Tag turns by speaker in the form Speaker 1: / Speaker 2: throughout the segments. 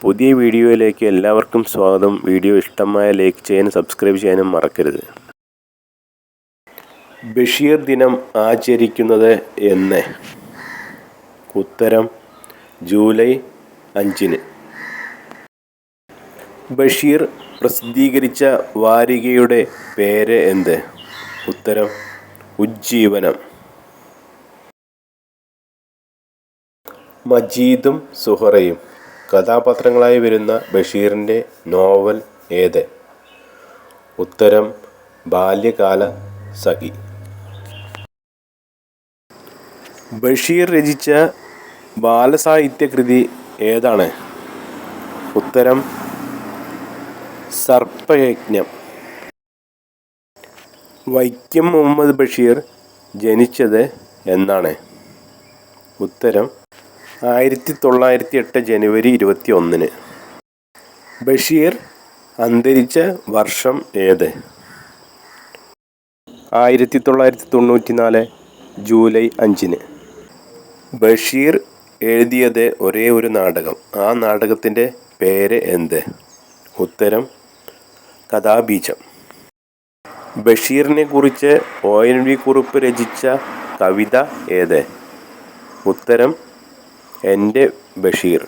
Speaker 1: പുതിയ വീഡിയോയിലേക്ക് എല്ലാവർക്കും സ്വാഗതം. വീഡിയോ ഇഷ്ടമായ ലൈക്ക് ചെയ്യാനും സബ്സ്ക്രൈബ് ചെയ്യാനും മറക്കരുത്. ബഷീർ ദിനം ആചരിക്കുന്നത് എന്ന്? ഉത്തരം ജൂലൈ 5-ന്. ബഷീർ പ്രസിദ്ധീകരിച്ച വാരികയുടെ പേര് എന്ത്? ഉത്തരം ഉജ്ജീവനം. മജീദും സുഹറയും കഥാപാത്രങ്ങളായി വരുന്ന ബഷീറിൻ്റെ നോവൽ ഏത്? ഉത്തരം ബാല്യകാലസഖി. ബഷീർ രചിച്ച ബാലസാഹിത്യകൃതി ഏതാണ്? ഉത്തരം സർപ്പയജ്ഞം. വൈക്കം മുഹമ്മദ് ബഷീർ ജനിച്ചത് എന്നാണ്? ഉത്തരം 1908 ജനുവരി 21-ന്. ബഷീർ അന്തരിച്ച വർഷം ഏത്? 1994 ജൂലൈ 5-ന്. ബഷീർ എഴുതിയത് ഒരേ ഒരു നാടകം. ആ നാടകത്തിൻ്റെ പേര് എന്ത്? ഉത്തരം കഥാബീജം. ബഷീറിനെ കുറിച്ച് ONV കുറുപ്പ് രചിച്ച കവിത ഏത്? ഉത്തരം എൻ്റെ ബഷീർ.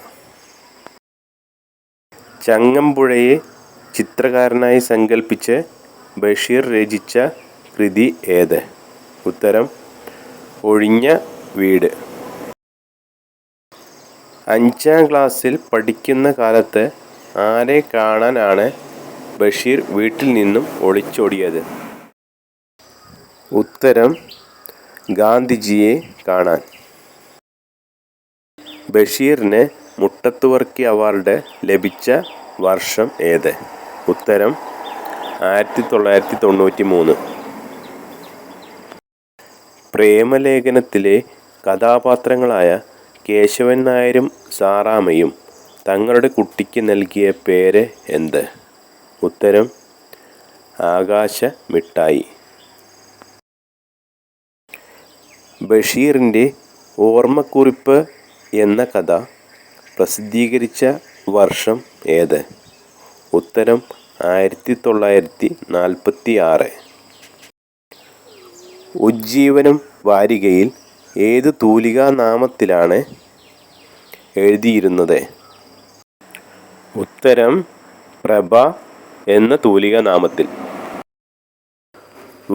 Speaker 1: ചങ്ങമ്പുഴയെ ചിത്രകാരനായി സങ്കല്പിച്ച് ബഷീർ രചിച്ച കൃതി ഏത്? ഉത്തരം ഒഴിഞ്ഞ വീട്. 5-ാം ക്ലാസ്സിൽ പഠിക്കുന്ന കാലത്ത് ആരെ കാണാനാണ് ബഷീർ വീട്ടിൽ നിന്നും ഒളിച്ചോടിയത്? ഉത്തരം ഗാന്ധിജിയെ കാണാൻ. ബഷീറിന് മുട്ടത്തുവർക്കി അവാർഡ് ലഭിച്ച വർഷം ഏത്? ഉത്തരം 1993. പ്രേമലേഖനത്തിലെ കഥാപാത്രങ്ങളായ കേശവൻ നായരും സാറാമ്മയും തങ്ങളുടെ കുട്ടിക്ക് നൽകിയ പേര് എന്ത്? ഉത്തരം ആകാശമിഠായി. ബഷീറിൻ്റെ ഓർമ്മക്കുറിപ്പ് എന്ന കഥ പ്രസിദ്ധീകരിച്ച വർഷം ഏത്? ഉത്തരം 1946. ഉജ്ജീവനം വാരികയിൽ ഏത് തൂലികാനാമത്തിലാണ് എഴുതിയിരുന്നത്? ഉത്തരം പ്രഭ എന്ന തൂലികാനാമത്തിൽ.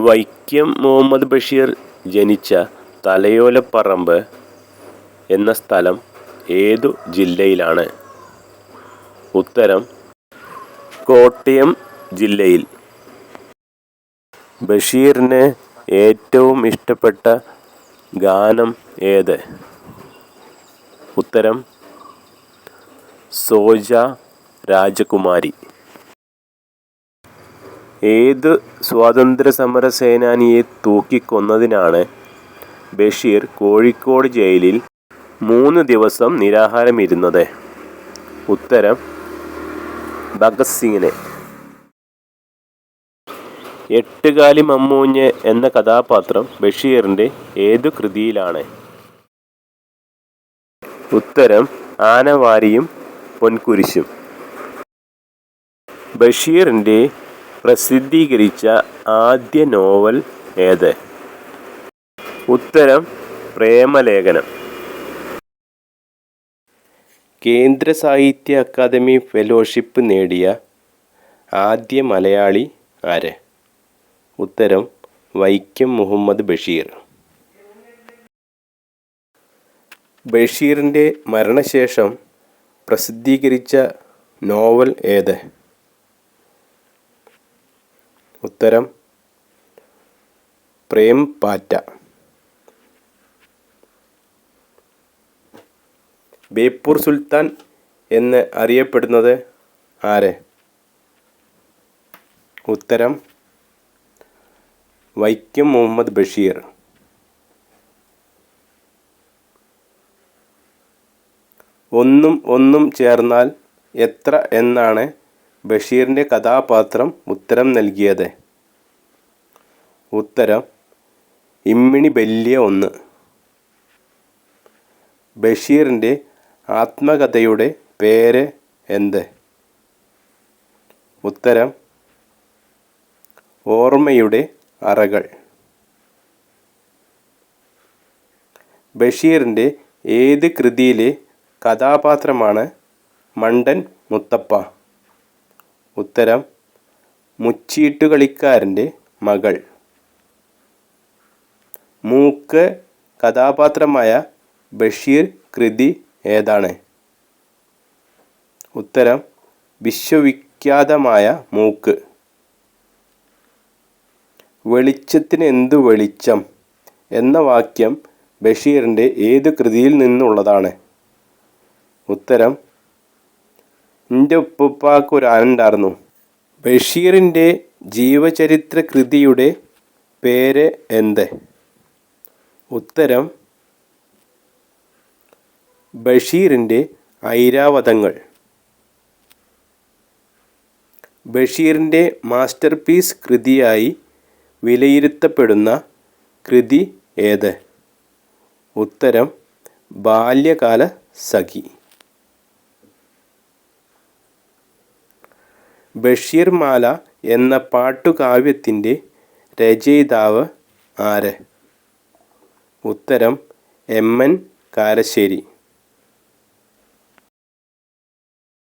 Speaker 1: വൈക്കം മുഹമ്മദ് ബഷീർ ജനിച്ച തലയോലപ്പറമ്പ് എന്ന സ്ഥലം ഏതു ജില്ലയിലാണ്? ഉത്തരം കോട്ടയം ജില്ലയിൽ. ബഷീറിന് ഏറ്റവും ഇഷ്ടപ്പെട്ട ഗാനം ഏത്? ഉത്തരം സോജ രാജകുമാരി. ഏത് സ്വാതന്ത്ര്യസമര സേനാനിയെ തൂക്കിക്കൊന്നതിനാണ് ബഷീർ കോഴിക്കോട് ജയിലിൽ 3 ദിവസം നിരാഹാരമിരുന്നത്? ഉത്തരം ഭഗത് സിംഗിനെ. എട്ടുകാലി മമ്മൂഞ്ഞ് എന്ന കഥാപാത്രം ബഷീറിൻ്റെ ഏതു കൃതിയിലാണ്? ഉത്തരം ആനവാരിയും പൊൻകുരിശും. ബഷീറിൻ്റെ പ്രസിദ്ധീകരിച്ച ആദ്യ നോവൽ ഏത്? ഉത്തരം പ്രേമലേഖനം. കേന്ദ്ര സാഹിത്യ അക്കാദമി ഫെലോഷിപ്പ് നേടിയ ആദ്യ മലയാളി ആര്? ഉത്തരം വൈക്കം മുഹമ്മദ് ബഷീർ. ബഷീറിൻ്റെ മരണശേഷം പ്രസിദ്ധീകരിച്ച നോവൽ ഏത്? ഉത്തരം പ്രേം പാറ്റ. ബേപ്പൂർ സുൽത്താൻ എന്ന് അറിയപ്പെടുന്നത് ആര്? ഉത്തരം വൈക്കം മുഹമ്മദ് ബഷീർ. ഒന്നും ഒന്നും ചേർന്നാൽ എത്ര എന്നാണ് ബഷീറിൻ്റെ കഥാപാത്രം ഉത്തരം നൽകിയത്? ഉത്തരം ഇമ്മിണി ബല്യ 1. ബഷീറിൻ്റെ ആത്മകഥയുടെ പേര് എന്ത്? ഉത്തരം ഓർമ്മയുടെ അറകൾ. ബഷീറിൻ്റെ ഏത് കൃതിയിലെ കഥാപാത്രമാണ് മണ്ടൻ മുത്തപ്പ? ഉത്തരം മുച്ചീട്ടുകളിക്കാരൻ്റെ മകൾ. മൂക്ക് കഥാപാത്രമായ ബഷീർ കൃതി ഏതാണ്? ഉത്തരം വിശ്വവിഖ്യാതമായ മൂക്ക്. വെളിച്ചത്തിന് എന്തു വെളിച്ചം എന്ന വാക്യം ബഷീറിൻ്റെ ഏതു കൃതിയിൽ നിന്നുള്ളതാണ്? ഉത്തരം എൻ്റെ ഉപ്പുപ്പാക്ക് ഒരു ആന ഉണ്ടായിരുന്നു. ബഷീറിൻ്റെ ജീവചരിത്ര കൃതിയുടെ പേര് എന്ത്? ഉത്തരം ബഷീറിൻ്റെ ഐരാവതങ്ങൾ. ബഷീറിൻ്റെ മാസ്റ്റർ പീസ് കൃതിയായി വിലയിരുത്തപ്പെടുന്ന കൃതി ഏത്? ഉത്തരം ബാല്യകാലസഖി. ബഷീർമാല എന്ന പാട്ടുകാവ്യത്തിൻ്റെ രചയിതാവ് ആര്? ഉത്തരം എം. എൻ. കാരശ്ശേരി.